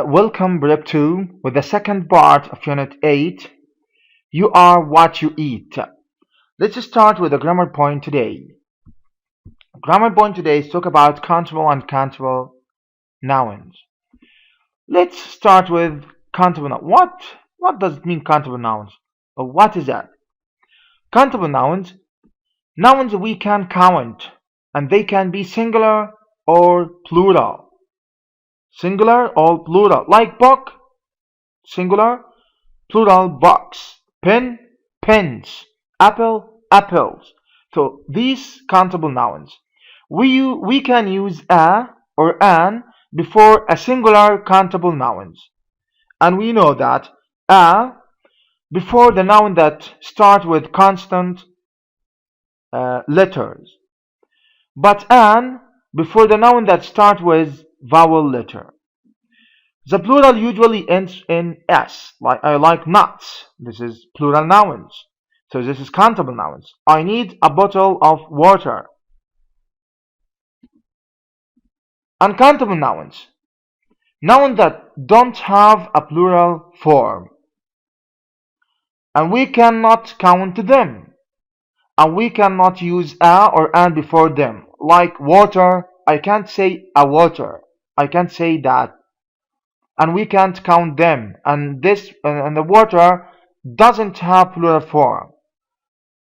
Welcome, Prep 2, with the second part of Unit 8. You are what you eat. Let's start with the grammar point today. Grammar point today is talk about countable and uncountable nouns. Let's start with countable nouns. What does it mean, countable nouns? Or what is that? Countable nouns we can count, and they can be singular or plural. Singular or plural, like book, singular, plural, box, pen, pens, apple, apples. So these countable nouns, we can use a or an before a singular countable nouns, and we know that a before the noun that start with constant letters, but an before the noun that start with vowel letter. The plural usually ends in s, like nuts. This is plural nouns. So this is countable nouns. I need a bottle of water. Uncountable nouns that don't have a plural form, and we cannot count them, and we cannot use a or an before them. Like water, I can't say a water. I can't say that. And we can't count them, and the water doesn't have plural form.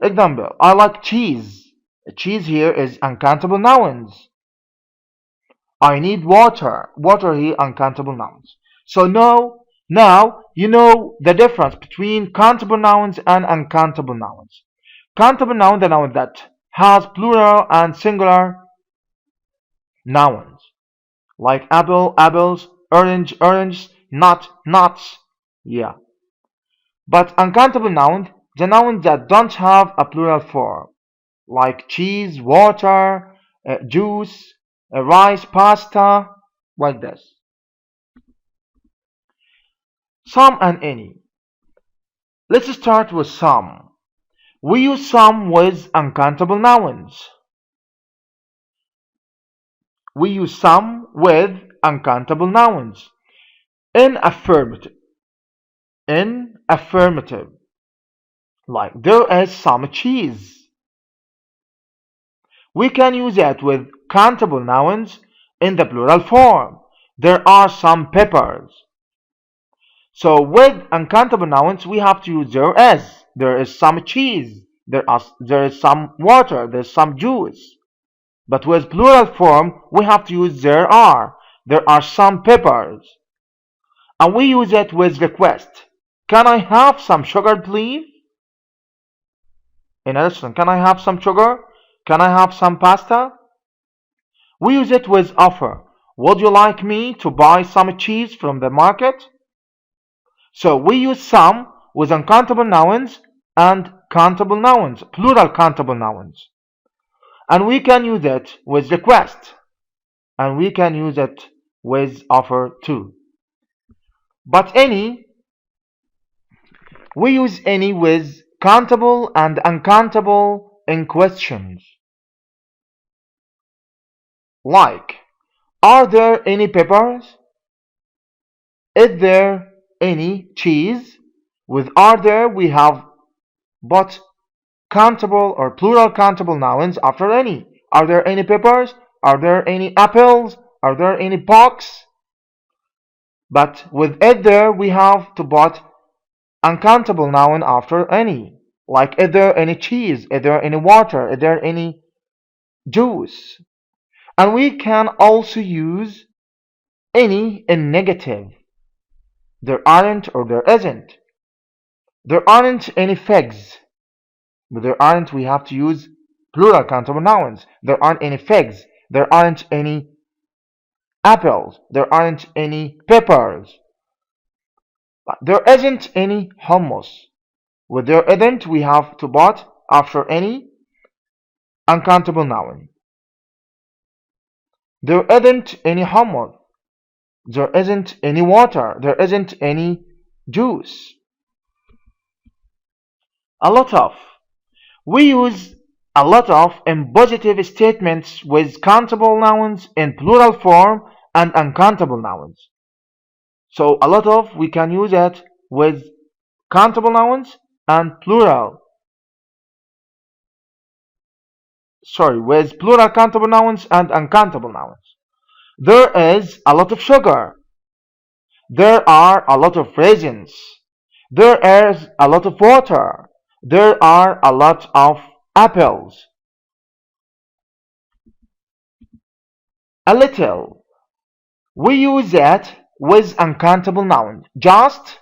Example, I like cheese. Cheese here is uncountable nouns. I need water. Water here uncountable nouns. So now you know the difference between countable nouns and uncountable nouns. Countable noun, the noun that has plural and singular nouns, like apple, apples, orange, orange, nut, nuts. Yeah. But uncountable nouns, the nouns that don't have a plural form, like cheese, water, juice, rice, pasta, like this. Some and any. Let's start with some. We use some with uncountable nouns. We use some with uncountable nouns. In affirmative. Like there is some cheese. We can use it with countable nouns in the plural form. There are some peppers. So with uncountable nouns we have to use there is. There is some cheese. There is some water. There is some juice. But with plural form we have to use there are. There are some peppers. And we use it with request. Can I have some sugar, please? In a restaurant, can I have some sugar? Can I have some pasta? We use it with offer. Would you like me to buy some cheese from the market? So we use some with uncountable nouns and countable nouns, plural countable nouns. And we can use it with request. And we can use it with offer too. But any, we use any with countable and uncountable in questions. Like, are there any peppers? Is there any cheese? With are there we have but countable or plural countable nouns after any. Are there any peppers? Are there any apples? Are there any box? But with is there we have to put uncountable noun after any. Like is there any cheese? Is there any water? Is there any juice? And we can also use any in negative. There aren't or there isn't. There aren't any figs. But there aren't, we have to use plural countable nouns. There aren't any figs. There aren't any apples. There aren't any peppers. But there isn't any hummus. With there isn't, we have to put after any uncountable noun. There isn't any hummus. There isn't any water. There isn't any juice. A lot of. We use a lot of in positive statements with countable nouns in plural form and uncountable nouns. So a lot of we can use it with countable nouns and with plural countable nouns and uncountable nouns. There is a lot of sugar. There are a lot of raisins. There is a lot of water. There are a lot of apples. A little. We use it with uncountable nouns. Just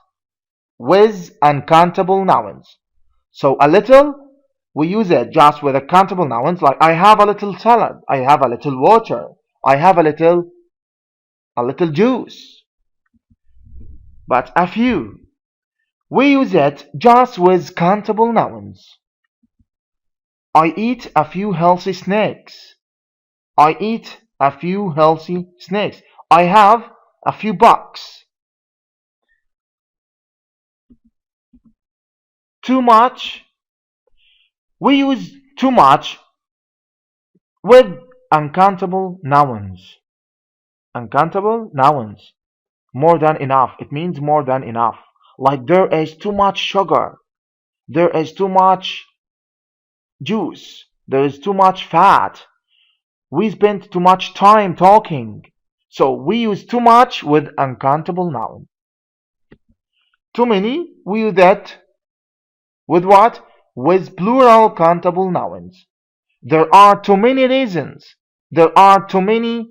with uncountable nouns. So a little, we use it just with uncountable nouns like I have a little salad, I have a little water, I have a little juice. But a few, we use it just with countable nouns. I eat a few healthy snacks. I eat a few healthy snacks. I have a few bucks. Too much. We use too much with uncountable nouns. Uncountable nouns. More than enough. It means more than enough. Like there is too much sugar. There is too much juice. There is too much fat. We spend too much time talking. So we use too much with uncountable noun. Too many, we use that with what? With plural countable nouns. There are too many reasons. There are too many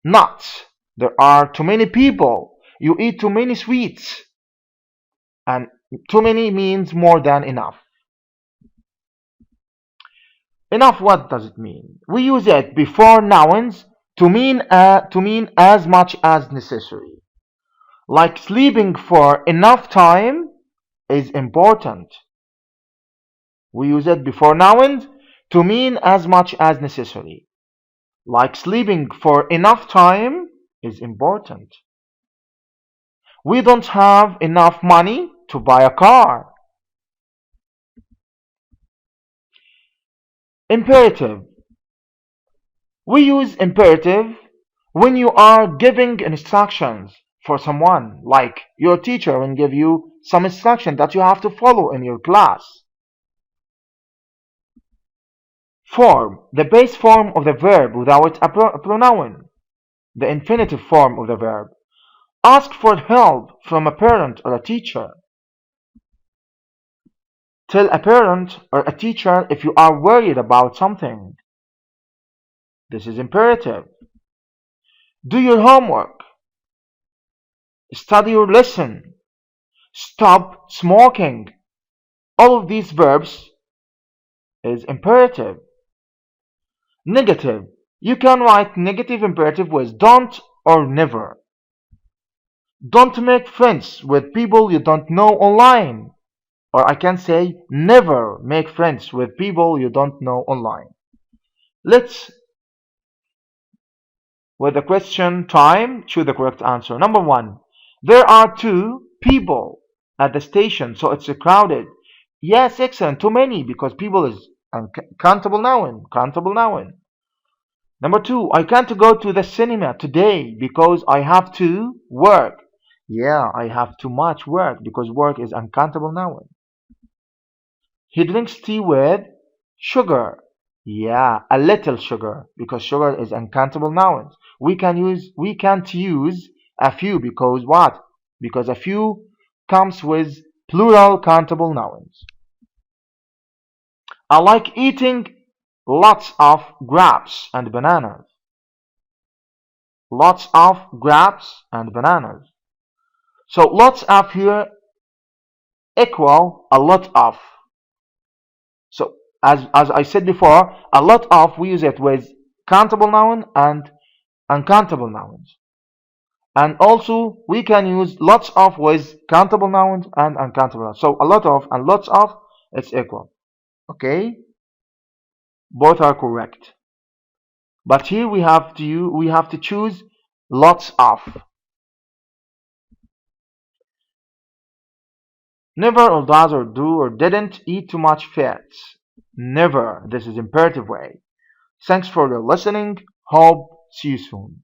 nuts. There are too many people. You eat too many sweets. And too many means more than enough. Enough, what does it mean? We use it before nouns to mean as much as necessary. Like sleeping for enough time is important. We use it before nouns to mean as much as necessary. Like sleeping for enough time is important. We don't have enough money to buy a car. Imperative. We use imperative when you are giving instructions for someone, like your teacher will give you some instruction that you have to follow in your class. Form, the base form of the verb without a pronoun, the infinitive form of the verb. Ask for help from a parent or a teacher. Tell a parent or a teacher if you are worried about something. This is imperative. Do your homework. Study your lesson. Stop smoking. All of these verbs is imperative. Negative. You can write negative imperative with don't or never. Don't make friends with people you don't know online. Or I can say never make friends with people you don't know online. Let's, with the question time, choose the correct answer. Number 1. There are 2 people at the station, so it's crowded. Yes, excellent. Too many, because people is uncountable noun. Countable noun. Number 2. I can't go to the cinema today because I have to work. Yeah, I have too much work because work is uncountable noun. He drinks tea with sugar. Yeah, a little sugar because sugar is uncountable nouns. We can't use a few because what? Because a few comes with plural countable nouns. I like eating lots of grapes and bananas. Lots of grapes and bananas. So lots of here equal a lot of. So as I said before, a lot of we use it with countable noun and uncountable nouns. And also we can use lots of with countable nouns and uncountable nouns. So a lot of and lots of, it's equal. Okay? Both are correct. But here we have to choose lots of. Never or does or do or didn't eat too much fats. Never. This is imperative way. Thanks for your listening. Hope see you soon.